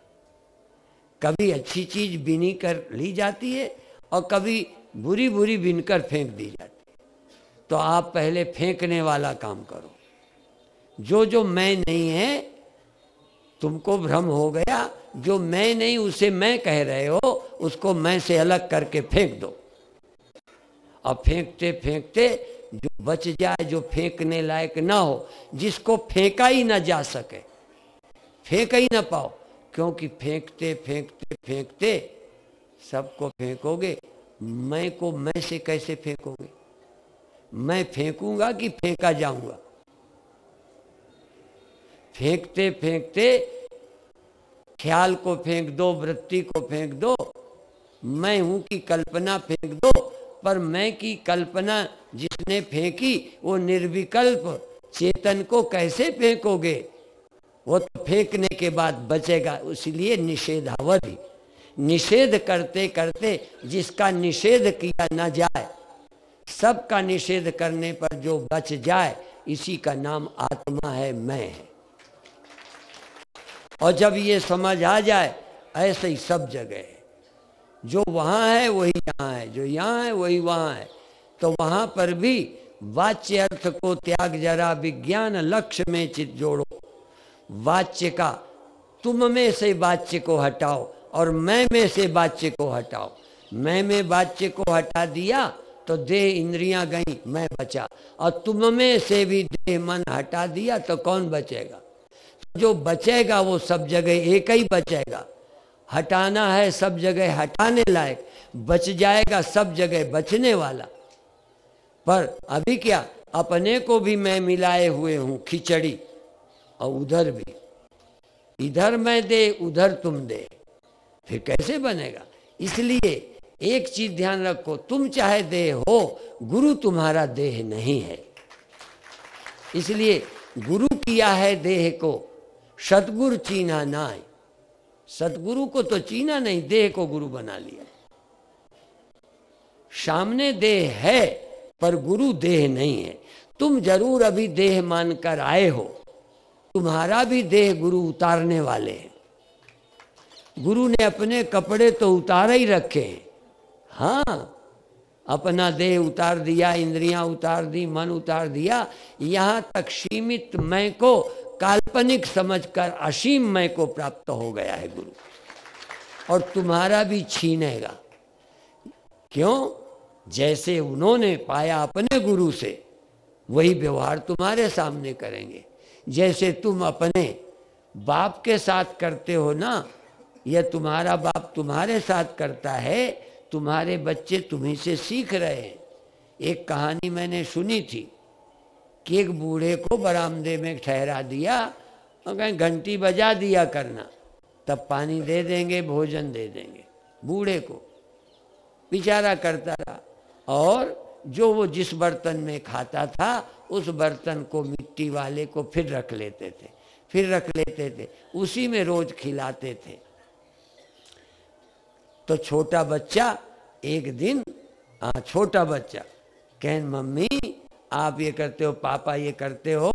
कभी अच्छी चीज बिनी कर ली जाती है और कभी बुरी बुरी बिनकर फेंक दी जाती है। तो आप पहले फेंकने वाला काम करो। जो जो मैं नहीं है, तुमको भ्रम हो गया, जो मैं नहीं उसे मैं कह रहे हो, उसको मैं से अलग करके फेंक दो। अब फेंकते फेंकते जो बच जाए, जो फेंकने लायक ना हो, जिसको फेंका ही ना जा सके, फेंक ही ना पाओ, क्योंकि फेंकते फेंकते फेंकते सबको फेंकोगे, मैं को मैं से कैसे फेंकोगे? मैं फेंकूंगा कि फेंका जाऊंगा? फेंकते फेंकते ख्याल को फेंक दो, वृत्ति को फेंक दो, मैं हूं की कल्पना फेंक दो, पर मैं की कल्पना जिसने फेंकी वो निर्विकल्प चेतन को कैसे फेंकोगे? वो तो फेंकने के बाद बचेगा, इसलिए निषेधावधि। निषेध करते करते जिसका निषेध किया न जाए, सबका निषेध करने पर जो बच जाए, इसी का नाम आत्मा है, मैं है। और जब ये समझ आ जाए, ऐसे ही सब जगह है, जो वहाँ है वही यहाँ है, जो यहाँ है वही वहाँ है। तो वहाँ पर भी वाच्य अर्थ को त्याग जरा, विज्ञान लक्ष्य में चित जोड़ो। वाच्य का तुम में से वाच्य को हटाओ और मैं में से वाच्य को हटाओ। मैं में वाच्य को हटा दिया तो देह इंद्रियां गई, मैं बचा। और तुम में से भी देह मन हटा दिया तो कौन बचेगा? जो बचेगा वो सब जगह एक ही बचेगा। हटाना है सब जगह हटाने लायक, बच जाएगा सब जगह बचने वाला। पर अभी क्या, अपने को भी मैं मिलाए हुए हूं खिचड़ी, और उधर भी, इधर मैं दे उधर तुम दे, फिर कैसे बनेगा? इसलिए एक चीज ध्यान रखो, तुम चाहे देह हो, गुरु तुम्हारा देह नहीं है। इसलिए गुरु किया है देह को, सतगुरु चीना नाय। सतगुरु को तो चीना नहीं, देह को गुरु बना लिया। सामने देह है पर गुरु देह नहीं है। तुम जरूर अभी देह मानकर आए हो, तुम्हारा भी देह गुरु उतारने वाले हैं। गुरु ने अपने कपड़े तो उतार ही रखे हैं, हाँ, अपना देह उतार दिया, इंद्रियां उतार दी, मन उतार दिया, यहां तक सीमित मैं को काल्पनिक समझकर असीम मैं को प्राप्त हो गया है गुरु। और तुम्हारा भी छीनेगा। क्यों? जैसे उन्होंने पाया अपने गुरु से, वही व्यवहार तुम्हारे सामने करेंगे। जैसे तुम अपने बाप के साथ करते हो ना, या तुम्हारा बाप तुम्हारे साथ करता है, तुम्हारे बच्चे तुम्ही से सीख रहे हैं। एक कहानी मैंने सुनी थी कि एक बूढ़े को बरामदे में ठहरा दिया और कहीं घंटी बजा दिया करना, तब पानी दे देंगे, भोजन दे देंगे। बूढ़े को बेचारा करता रहा, और जो वो जिस बर्तन में खाता था उस बर्तन को मिट्टी वाले को फिर रख लेते थे, फिर रख लेते थे, उसी में रोज खिलाते थे। तो छोटा बच्चा एक दिन, छोटा बच्चा कहें, मम्मी आप ये करते हो, पापा ये करते हो,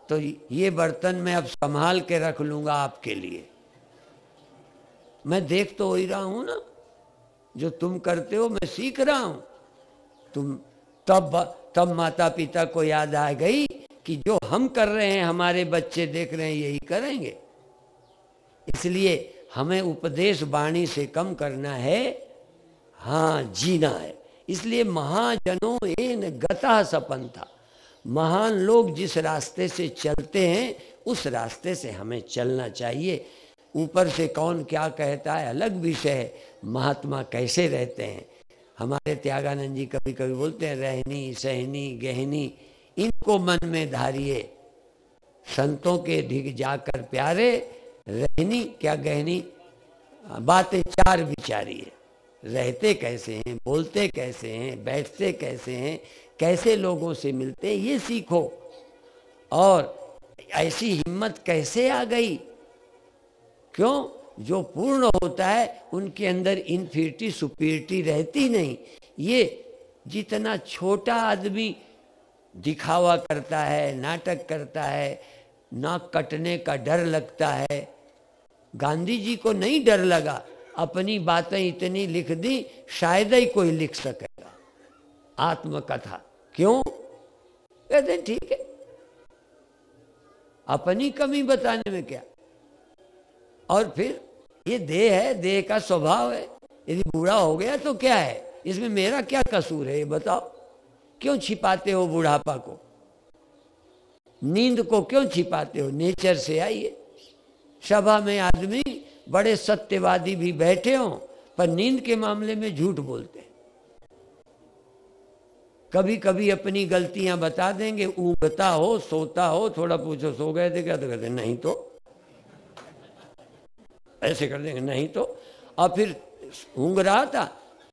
तो ये बर्तन मैं अब संभाल के रख लूंगा आपके लिए। मैं देख तो ही रहा हूं ना, जो तुम करते हो मैं सीख रहा हूं। तुम तब माता पिता को याद आ गई कि जो हम कर रहे हैं हमारे बच्चे देख रहे हैं, यही करेंगे। इसलिए हमें उपदेश वाणी से कम करना है, हाँ, जीना है। इसलिए महाजनों एन गता सपंथा, महान लोग जिस रास्ते से चलते हैं उस रास्ते से हमें चलना चाहिए। ऊपर से कौन क्या कहता है अलग विषय है, महात्मा कैसे रहते हैं। हमारे त्यागानंद जी कभी कभी बोलते हैं, रहनी सहनी गहनी इनको मन में धारिए, संतों के ढिग जाकर प्यारे, रहनी क्या गहनी बातें चार विचारिए। रहते कैसे हैं, बोलते कैसे हैं, बैठते कैसे हैं, कैसे लोगों से मिलते हैं, ये सीखो। और ऐसी हिम्मत कैसे आ गई? क्यों? जो पूर्ण होता है उनके अंदर इन्फिनिटी सुपीरिटी रहती नहीं। ये जितना छोटा आदमी दिखावा करता है, नाटक करता है, नाक कटने का डर लगता है, गांधी जी को नहीं डर लगा, अपनी बातें इतनी लिख दी, शायद ही कोई लिख सकेगा आत्मकथा। क्यों? कहते ठीक है, अपनी कमी बताने में क्या। और फिर ये देह है, देह का स्वभाव है, यदि बूढ़ा हो गया तो क्या है, इसमें मेरा क्या कसूर है, ये बताओ। क्यों छिपाते हो बुढ़ापा को? नींद को क्यों छिपाते हो? नेचर से आइए। सभा में आदमी बड़े सत्यवादी भी बैठे हों, पर नींद के मामले में झूठ बोलते हैं। कभी कभी अपनी गलतियां बता देंगे, ऊँगता हो, सोता हो, थोड़ा पूछो सो गए थे क्या, तो कहते नहीं तो, ऐसे कर देंगे नहीं तो। और फिर ऊँग रहा था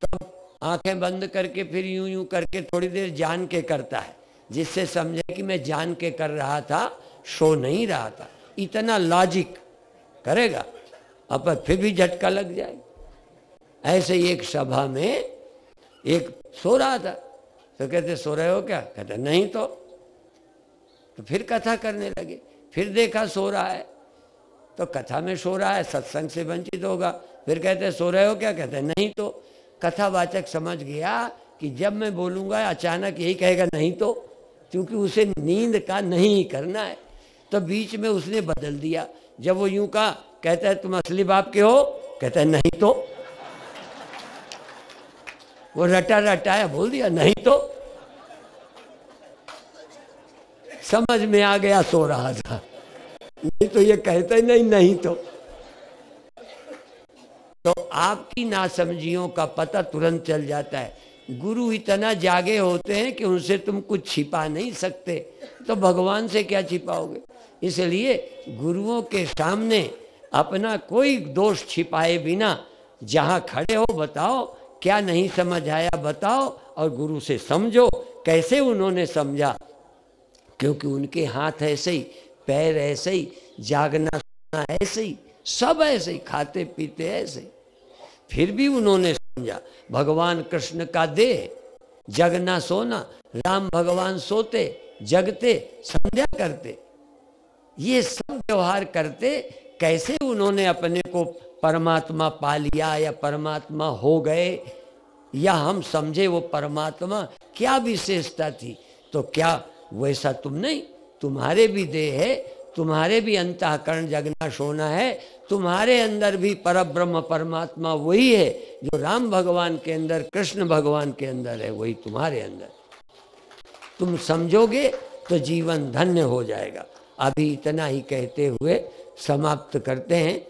तब आंखें बंद करके फिर यूं यूं करके थोड़ी देर जान के करता है, जिससे समझे कि मैं जान के कर रहा था, सो नहीं रहा था। इतना लॉजिक करेगा, अब फिर भी झटका लग जाए। ऐसे ही एक सभा में एक सो रहा था, तो कहते सो रहे हो क्या? कहते नहीं तो फिर कथा करने लगे। फिर देखा सो रहा है, तो कथा में सो रहा है, सत्संग से वंचित होगा। फिर कहते सो रहे हो क्या? कहते नहीं तो। कथावाचक समझ गया कि जब मैं बोलूँगा अचानक यही कहेगा नहीं तो, क्योंकि उसे नींद का नहीं करना है। तो बीच में उसने बदल दिया। जब वो यूं कहा, कहता है तुम असली बाप के हो? कहता है नहीं तो। वो रटा रटाया बोल दिया नहीं तो। समझ में आ गया सो रहा था, नहीं तो ये कहता ही नहीं तो। तो आपकी नासमझियों का पता तुरंत चल जाता है। गुरु इतना जागे होते हैं कि उनसे तुम कुछ छिपा नहीं सकते, तो भगवान से क्या छिपाओगे? इसलिए गुरुओं के सामने अपना कोई दोष छिपाए बिना जहाँ खड़े हो बताओ, क्या नहीं समझ आया बताओ, और गुरु से समझो कैसे उन्होंने समझा। क्योंकि उनके हाथ ऐसे ही, पैर ऐसे ही, जागना सोना ऐसे ही, सब ऐसे ही, खाते पीते ऐसे ही, फिर भी उन्होंने समझा। भगवान कृष्ण का देह, जगना सोना, राम भगवान सोते जगते संध्या करते, ये सब व्यवहार करते, कैसे उन्होंने अपने को परमात्मा पा लिया या परमात्मा हो गए, या हम समझे वो परमात्मा क्या विशेषता थी। तो क्या वैसा तुम नहीं? तुम्हारे भी देह है, तुम्हारे भी अंतःकरण जगना सोना है, तुम्हारे अंदर भी परब्रह्म परमात्मा वही है जो राम भगवान के अंदर, कृष्ण भगवान के अंदर है, वही तुम्हारे अंदर। तुम समझोगे तो जीवन धन्य हो जाएगा। अभी इतना ही कहते हुए समाप्त करते हैं।